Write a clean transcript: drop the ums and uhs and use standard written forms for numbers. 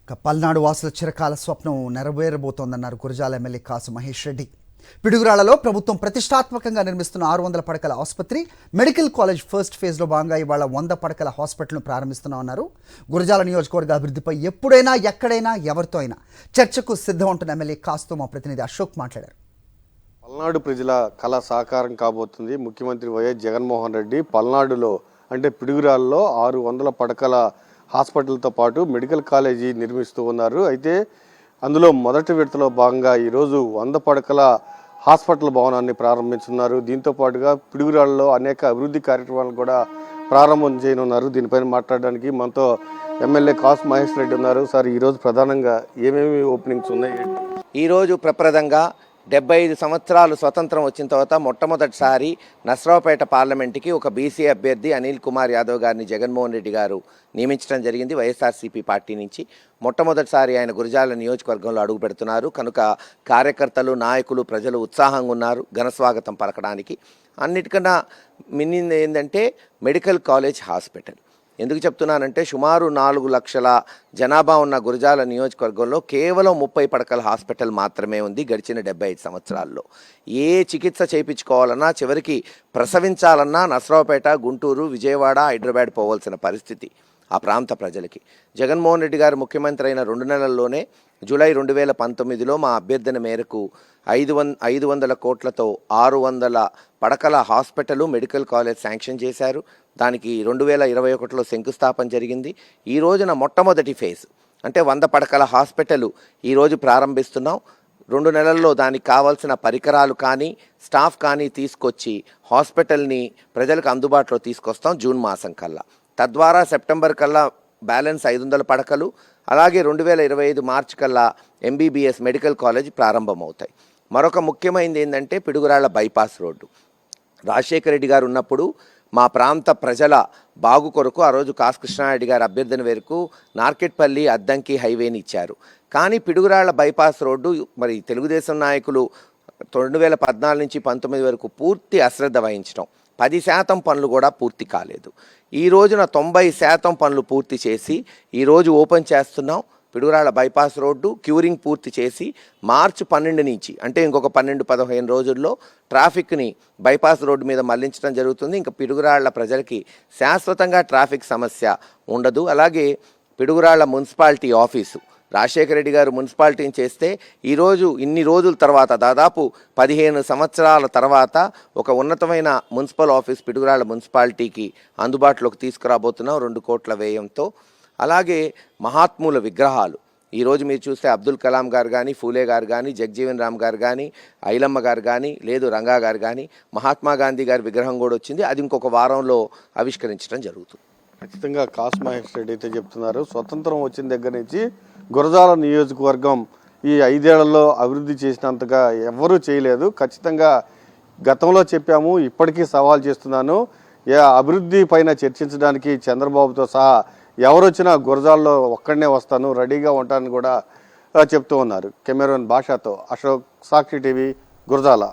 పల్నాడు వాసుల చిరకాల స్వప్నం నెరవేరబోతోందన్నారు గురజాల ఎమ్మెల్యే కాసు మహేష్ రెడ్డి. పిడుగురాళ్లలో ప్రభుత్వం ప్రతిష్టాత్మకంగా నిర్మిస్తున్న 600 పడకల ఆసుపత్రి మెడికల్ కాలేజ్ ఫస్ట్ ఫేజ్లో భాగంగా ఇవాళ 100 పడకల హాస్పిటల్ను ప్రారంభిస్తున్నామన్నారు. గురజాల నియోజకవర్గ అభివృద్ధిపై ఎప్పుడైనా ఎక్కడైనా ఎవరితో అయినా చర్చకు సిద్ధం ఉంటున్న ఎమ్మెల్యే కాసుతో మా ప్రతినిధి అశోక్ మాట్లాడారు. పల్నాడు ప్రజల కళ సాకారం కాబోతుంది. ముఖ్యమంత్రి వైఎస్ జగన్మోహన్ రెడ్డి పల్నాడులో అంటే పిడుగురాల్లో 600 పడకల హాస్పిటల్తో పాటు మెడికల్ కాలేజీ నిర్మిస్తూ ఉన్నారు. అయితే అందులో మొదటి విడతలో భాగంగా ఈరోజు 100 పడకల హాస్పిటల్ భవనాన్ని ప్రారంభించున్నారు. దీంతో పాటుగా పిడుగురాళ్ళలో అనేక అభివృద్ధి కార్యక్రమాలు కూడా ప్రారంభం చేయనున్నారు. దీనిపైన మాట్లాడడానికి మనతో ఎమ్మెల్యే కాసు మహేష్ రెడ్డి ఉన్నారు. సార్, ఈరోజు ప్రధానంగా ఏమేమి ఓపెనింగ్స్ ఉన్నాయి? ఈరోజు ప్రప్రదంగా 75 సంవత్సరాలు స్వతంత్రం వచ్చిన తర్వాత మొట్టమొదటిసారి నసరావుపేట పార్లమెంట్కి ఒక బీసీ అభ్యర్థి అనిల్ కుమార్ యాదవ్ గారిని జగన్మోహన్ రెడ్డి గారు నియమించడం జరిగింది. వైఎస్ఆర్సీపీ పార్టీ నుంచి మొట్టమొదటిసారి ఆయన గురజాల నియోజకవర్గంలో అడుగు పెడుతున్నారు కనుక కార్యకర్తలు, నాయకులు, ప్రజలు ఉత్సాహంగా ఉన్నారు ఘన స్వాగతం పలకడానికి. అన్నిటికన్నా మిన్నింది ఏంటంటే మెడికల్ కాలేజ్ హాస్పిటల్. ఎందుకు చెప్తున్నానంటే సుమారు 4 లక్షల జనాభా ఉన్న గురజాల నియోజకవర్గంలో కేవలం 30 పడకల హాస్పిటల్ మాత్రమే ఉంది. గడిచిన 75 సంవత్సరాల్లో ఏ చికిత్స చేయించుకోవాలన్నా, చివరికి ప్రసవించాలన్నా నసరావుపేట, గుంటూరు, విజయవాడ, హైదరాబాద్ పోవాల్సిన పరిస్థితి ఆ ప్రాంత ప్రజలకి. జగన్మోహన్ రెడ్డి గారు ముఖ్యమంత్రి అయిన 2 నెలల్లోనే జూలై 2019లో మా అభ్యర్థన మేరకు 500 కోట్లతో 600 పడకల హాస్పిటల్ మెడికల్ కాలేజ్ శాంక్షన్ చేశారు. దానికి 2021లో శంకుస్థాపన జరిగింది. ఈ రోజున మొట్టమొదటి ఫేజ్ అంటే 100 పడకల హాస్పిటల్ ఈరోజు ప్రారంభిస్తున్నాం. 2 నెలల్లో దానికి కావాల్సిన పరికరాలు కానీ, స్టాఫ్ కానీ తీసుకొచ్చి హాస్పిటల్ని ప్రజలకు అందుబాటులో తీసుకొస్తాం జూన్ మాసం కల్లా. తద్వారా సెప్టెంబర్ కల్లా బ్యాలెన్స్ 500 పడకలు, అలాగే 2025 మార్చి కల్లా ఎంబీబీఎస్ మెడికల్ కాలేజ్ ప్రారంభమవుతాయి. మరొక ముఖ్యమైనది ఏంటంటే పిడుగురాళ్ల బైపాస్ రోడ్డు. రాజశేఖర రెడ్డి గారు ఉన్నప్పుడు మా ప్రాంత ప్రజల బాగు కొరకు ఆ రోజు కాసు కృష్ణారెడ్డి గారి అభ్యర్థన మేరకు నార్కెట్పల్లి, అద్దంకి హైవేని ఇచ్చారు. కానీ పిడుగురాళ్ల బైపాస్ రోడ్డు మరి తెలుగుదేశం నాయకులు 2014 నుంచి 19 వరకు పూర్తి అశ్రద్ధ వహించడం, 10% పనులు కూడా పూర్తి కాలేదు. ఈ రోజున 90% పనులు పూర్తి చేసి ఈరోజు ఓపెన్ చేస్తున్నాం. పిడుగురాళ్ల బైపాస్ రోడ్డు క్యూరింగ్ పూర్తి చేసి మార్చి 12 నుంచి అంటే ఇంకొక 12-15 రోజుల్లో ట్రాఫిక్ని బైపాస్ రోడ్డు మీద మళ్లించడం జరుగుతుంది. ఇంకా పిడుగురాళ్ల ప్రజలకి శాశ్వతంగా ట్రాఫిక్ సమస్య ఉండదు. అలాగే పిడుగురాళ్ల మున్సిపాలిటీ ఆఫీసు రాజశేఖర రెడ్డి గారు మున్సిపాలిటీని చేస్తే ఈరోజు ఇన్ని రోజుల తర్వాత దాదాపు 15 సంవత్సరాల తర్వాత ఒక ఉన్నతమైన మున్సిపల్ ఆఫీస్ పిడుగురాళ్ల మున్సిపాలిటీకి అందుబాటులోకి తీసుకురాబోతున్నాం 2 కోట్ల వ్యయంతో. అలాగే మహాత్ముల విగ్రహాలు ఈరోజు మీరు చూస్తే అబ్దుల్ కలాం గారు కానీ, ఫూలే గారు కానీ, జగజీవన్ రామ్ గారు కానీ, ఐలమ్మ గారు కానీ, లేదు రంగా గారు కానీ, మహాత్మా గాంధీ గారి విగ్రహం కూడా వచ్చింది. అది ఇంకొక వారంలో ఆవిష్కరించడం జరుగుతుంది. ఖచ్చితంగా కాసు మహేష్ రెడ్డి అయితే చెప్తున్నారు, స్వతంత్రం వచ్చిన దగ్గర నుంచి గురజాల నియోజకవర్గం ఈ 5 ఏళ్లలో అభివృద్ధి చేసినంతగా ఎవరూ చేయలేదు. ఖచ్చితంగా గతంలో చెప్పాము, ఇప్పటికీ సవాల్ చేస్తున్నాను. అభివృద్ధి పైన చర్చించడానికి చంద్రబాబుతో సహా ఎవరు వచ్చినా గురజాల్లో ఒక్కడనే వస్తాను, రెడీగా ఉంటానని కూడా చెప్తూ ఉన్నారు. కెమెరామెన్ భాషతో అశోక్, సాక్షి టీవీ, గురజాల.